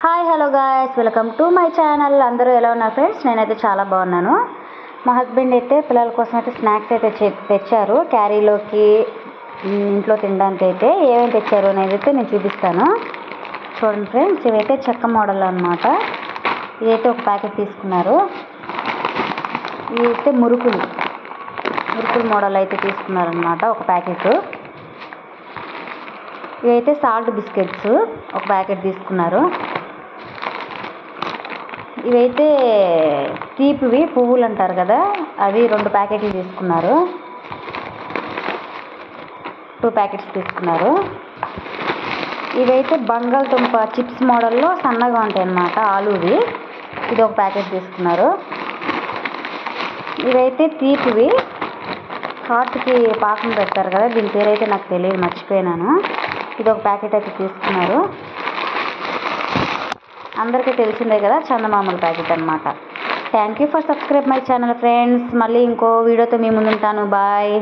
Hi hello guys, welcome to my channel. అందరూ ఎలా ఉన్నారు ఫ్రెండ్స్? నేనైతే చాలా బాగున్నాను. మా హస్బెండ్ అయితే పిల్లల కోసం అయితే స్నాక్స్ అయితే తెచ్చారు క్యారీలోకి, ఇంట్లో తినడానికి. అయితే ఏమేమి తెచ్చారు అనేది అయితే నేను చూపిస్తాను. చూడండి ఫ్రెండ్స్, ఇవైతే చెక్క మోడల్ అనమాట. ఇదైతే ఒక ప్యాకెట్ తీసుకున్నారు. ఇదైతే మురుకులు మోడల్ అయితే తీసుకున్నారనమాట, ఒక ప్యాకెట్. ఇవైతే సాల్ట్ బిస్కెట్స్ ఒక ప్యాకెట్ తీసుకున్నారు. ఇవైతే తీపివి పువ్వులు అంటారు కదా, అవి 2 ప్యాకెట్లు తీసుకున్నారు. 2 ప్యాకెట్స్ తీసుకున్నారు. ఇవైతే బంగాళదుంప చిప్స్ మోడల్లో సన్నగా ఉంటాయి అన్నమాట, ఆలూవి. ఇది ఒక ప్యాకెట్ తీసుకున్నారు. ఇవైతే తీపివి, హార్ట్కి పాకం పెడతారు కదా, దీని పేరైతే నాకు తెలియదు, మర్చిపోయినాను. ఇది ఒక ప్యాకెట్ అయితే తీసుకున్నారు. అందరికీ తెలిసిందే కదా, చందమామల ప్యాకెట్ అనమాట. Thank you for subscribe my channel friends. మళ్ళీ ఇంకో వీడియోతో మీ ముందుంటాను. బాయ్.